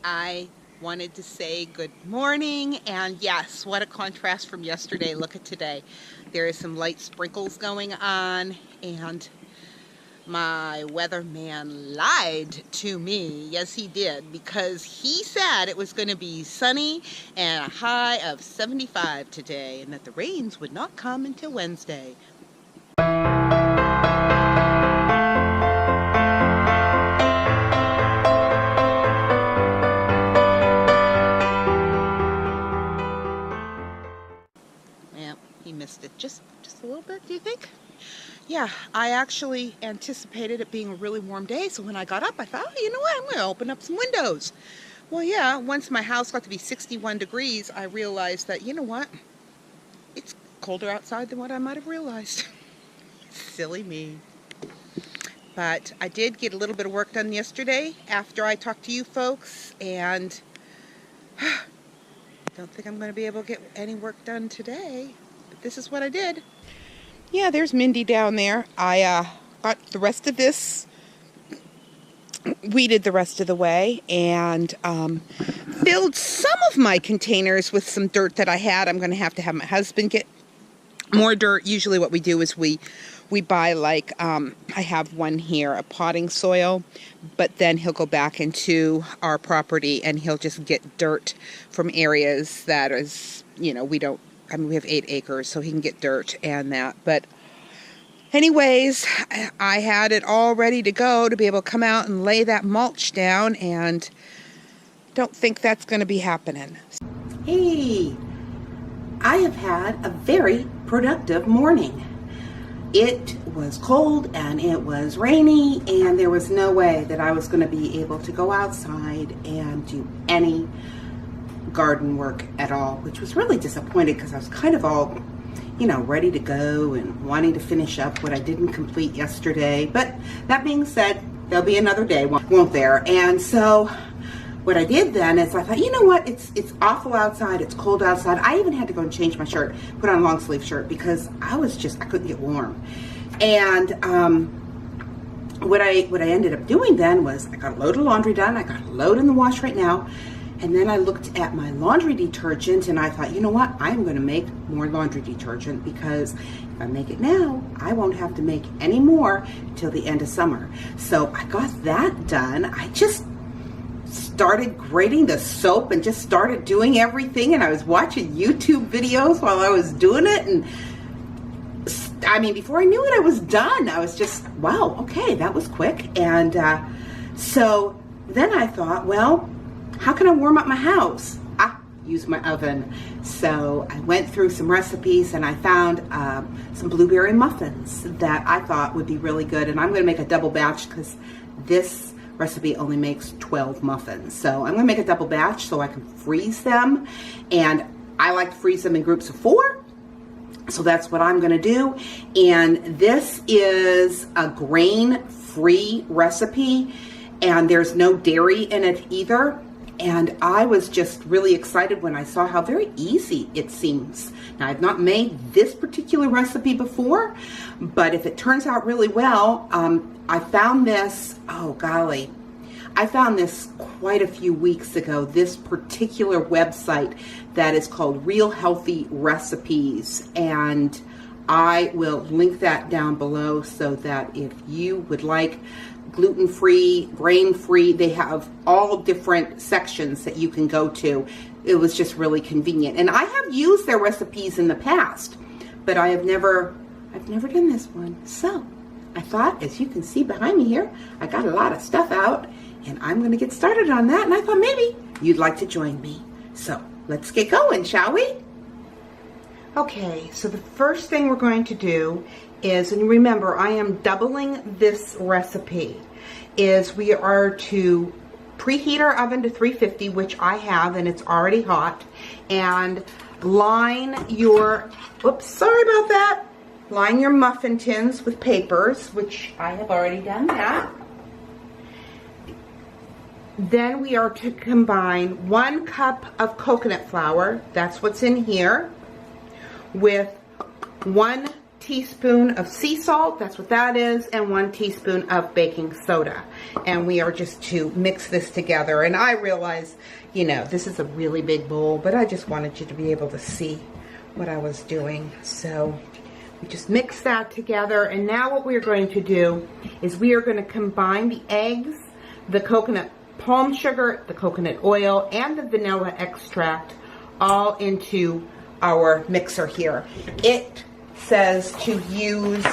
I wanted to say good morning, and yes, what a contrast from yesterday. Look at today. There is some light sprinkles going on, and my weatherman lied to me. Yes, he did, because he said it was going to be sunny and a high of 75 today, and that the rains would not come until Wednesday. Yeah, he missed it just a little bit, do you think? Yeah, I actually anticipated it being a really warm day, so when I got up, I thought, oh, you know what, I'm going to open up some windows. Well, yeah, once my house got to be 61 degrees, I realized that, you know what, it's colder outside than what I might have realized. Silly me. But I did get a little bit of work done yesterday after I talked to you folks, and don't think I'm going to be able to get any work done today, but this is what I did. Yeah, there's Mindy down there. I got the rest of this, weeded the rest of the way, and filled some of my containers with some dirt that I had. I'm going to have my husband get more dirt. Usually what we do is we buy, like, I have one here, a potting soil, but then he'll go back into our property and he'll just get dirt from areas that is, you know, we have 8 acres, so he can get dirt and that. But anyways, I had it all ready to go to be able to come out and lay that mulch down, and don't think that's going to be happening. Hey, I have had a very productive morning. It was cold and it was rainy, and there was no way that I was going to be able to go outside and do any garden work at all, which was really disappointing because I was kind of all, you know, ready to go and wanting to finish up what I didn't complete yesterday. But that being said, there'll be another day, won't there? And so what I did then is I thought, you know what, it's awful outside, it's cold outside. I even had to go and change my shirt, put on a long sleeve shirt, because I couldn't get warm. And what I ended up doing then was I got a load of laundry done. I got a load in the wash right now. And then I looked at my laundry detergent and I thought, you know what, I'm going to make more laundry detergent, because if I make it now, I won't have to make any more till the end of summer. So I got that done. I just started grating the soap and just started doing everything, and I was watching YouTube videos while I was doing it, and I mean, before I knew it, I was done. I was just, wow, okay, that was quick. And so then I thought, well, how can I warm up my house? Use my oven. So I went through some recipes and I found some blueberry muffins that I thought would be really good. And I'm going to make a double batch because this recipe only makes 12 muffins. So I'm going to make a double batch so I can freeze them. And I like to freeze them in groups of 4. So that's what I'm going to do. And this is a grain-free recipe, and there's no dairy in it either. And I was just really excited when I saw how very easy it seems. Now, I've not made this particular recipe before, but if it turns out really well, I found this, oh golly, I found this quite a few weeks ago, this particular website that is called Real Healthy Recipes. And I will link that down below so that if you would like gluten-free, grain-free, they have all different sections that you can go to. It was just really convenient. And I have used their recipes in the past, but I've never done this one. So I thought, as you can see behind me here, I got a lot of stuff out, and I'm going to get started on that. And I thought maybe you'd like to join me. So let's get going, shall we? Okay, so the first thing we're going to do is, and remember, I am doubling this recipe, is we are to preheat our oven to 350, which I have, and it's already hot, and line your, oops, sorry about that, line your muffin tins with papers, which I have already done that. Then we are to combine 1 cup of coconut flour, that's what's in here, with 1 teaspoon of sea salt, that's what that is, and 1 teaspoon of baking soda. And we are just to mix this together. And I realize, you know, this is a really big bowl, but I just wanted you to be able to see what I was doing. So we just mix that together. And now what we're going to do is we are going to combine the eggs, the coconut palm sugar, the coconut oil, and the vanilla extract all into our mixer here. It says to use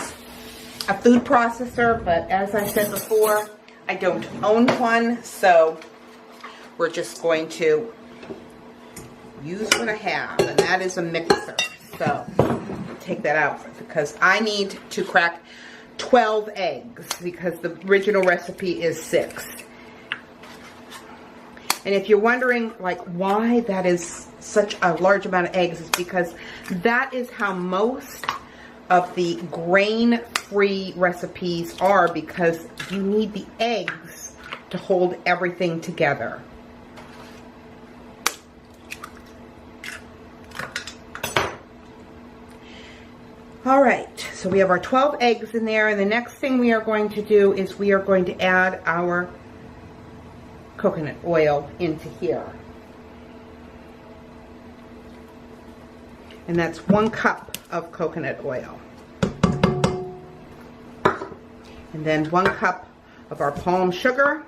a food processor, but as I said before, I don't own one, so we're just going to use what I have, and that is a mixer. So take that out because I need to crack 12 eggs because the original recipe is 6. And if you're wondering like why that is such a large amount of eggs, is because that is how most of the grain-free recipes are, because you need the eggs to hold everything together. All right, so we have our 12 eggs in there, and the next thing we are going to do is we are going to add our coconut oil into here. And that's 1 cup of coconut oil. And then 1 cup of our palm sugar.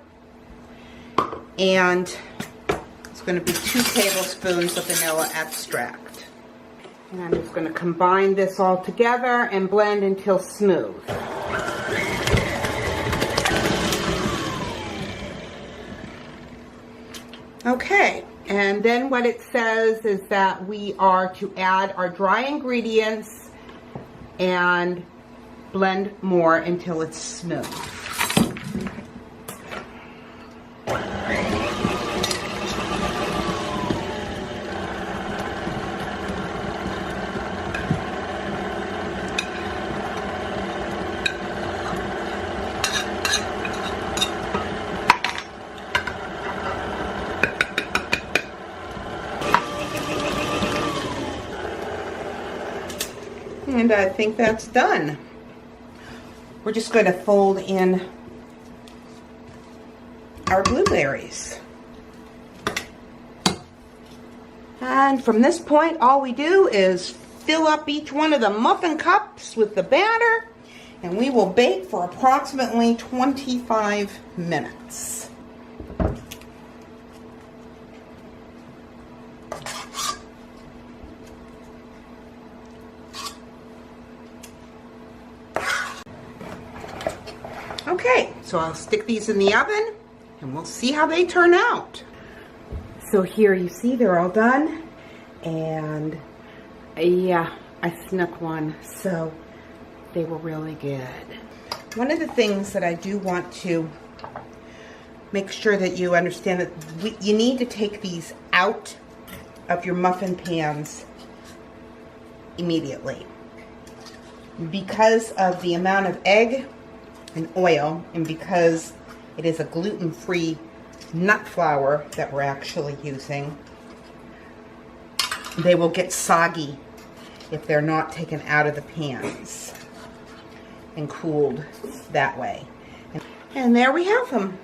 And it's going to be 2 tablespoons of vanilla extract. And I'm just going to combine this all together and blend until smooth. Okay, and then what it says is that we are to add our dry ingredients and blend more until it's smooth. And I think that's done. We're just going to fold in our blueberries. And from this point, all we do is fill up each one of the muffin cups with the batter, and we will bake for approximately 25 minutes. Okay, so I'll stick these in the oven and we'll see how they turn out. So here you see they're all done, and yeah, I snuck one, so they were really good. One of the things that I do want to make sure that you understand that you need to take these out of your muffin pans immediately. Because of the amount of egg and oil, and because it is a gluten-free nut flour that we're actually using, they will get soggy if they're not taken out of the pans and cooled that way. And there we have them.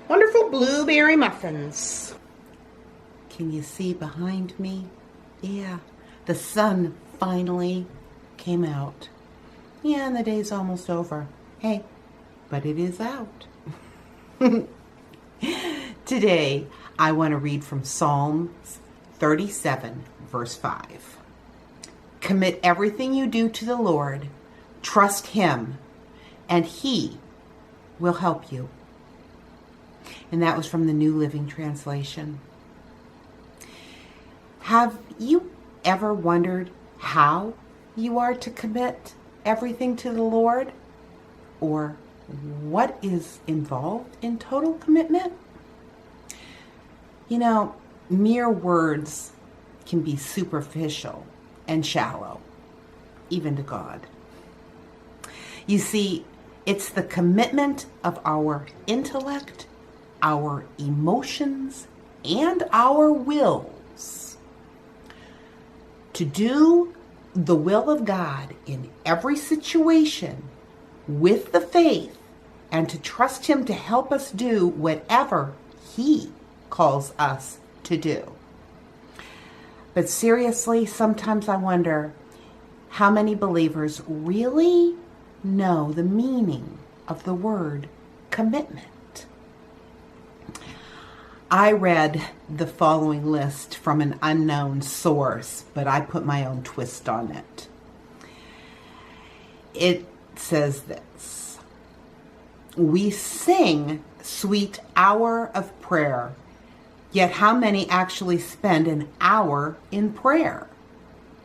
Wonderful blueberry muffins. Can you see behind me? Yeah, the sun finally came out. Yeah, and the day's almost over. Hey, but it is out. Today, I want to read from Psalms 37, verse 5. Commit everything you do to the Lord. Trust Him, and He will help you. And that was from the New Living Translation. Have you ever wondered how you are to commit everything to the Lord? Or what is involved in total commitment? You know, mere words can be superficial and shallow, even to God. You see, it's the commitment of our intellect, our emotions, and our wills to do the will of God in every situation with the faith and to trust Him to help us do whatever He calls us to do. But seriously, sometimes I wonder how many believers really know the meaning of the word commitment. I read the following list from an unknown source, but I put my own twist on it. It says this: we sing sweet hour of prayer, yet how many actually spend an hour in prayer?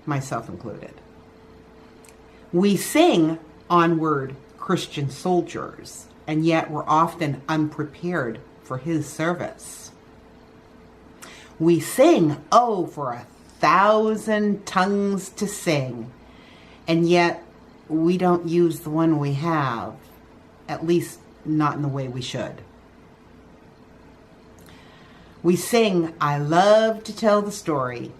Myself included. We sing onward Christian soldiers, and yet we're often unprepared for His service. We sing, oh, for 1,000 tongues to sing, and yet we don't use the one we have, at least not in the way we should. We sing, I love to tell the story,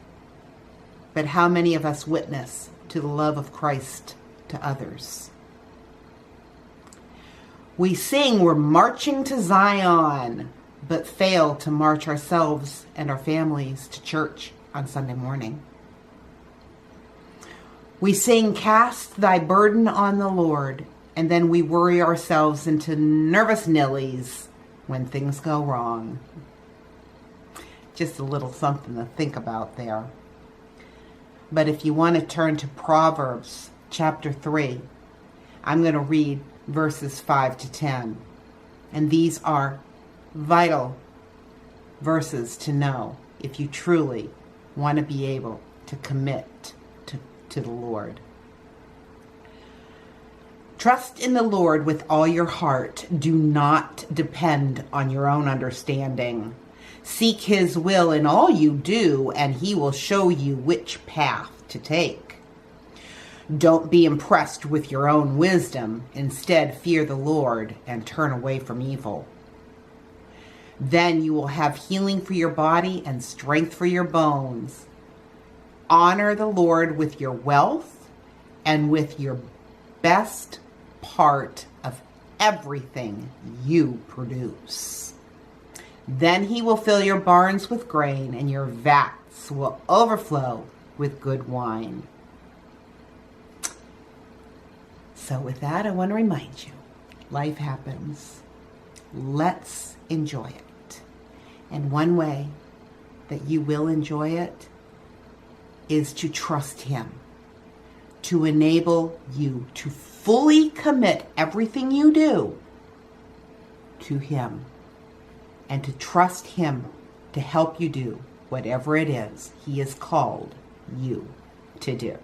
but how many of us witness to the love of Christ to others? We sing, we're marching to Zion, but fail to march ourselves and our families to church on Sunday morning. We sing, cast thy burden on the Lord, and then we worry ourselves into nervous nillies when things go wrong. Just a little something to think about there. But if you want to turn to Proverbs chapter 3, I'm going to read verses 5 to 10. And these are vital verses to know if you truly want to be able to commit to the Lord. Trust in the Lord with all your heart. Do not depend on your own understanding. Seek His will in all you do, and He will show you which path to take. Don't be impressed with your own wisdom. Instead, fear the Lord and turn away from evil. Then you will have healing for your body and strength for your bones. Honor the Lord with your wealth and with your best part of everything you produce. Then He will fill your barns with grain, and your vats will overflow with good wine. So with that, I want to remind you, life happens. Let's enjoy it. And one way that you will enjoy it is to trust Him, to enable you to fully commit everything you do to Him, and to trust Him to help you do whatever it is He has called you to do.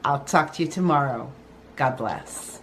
I'll talk to you tomorrow. God bless.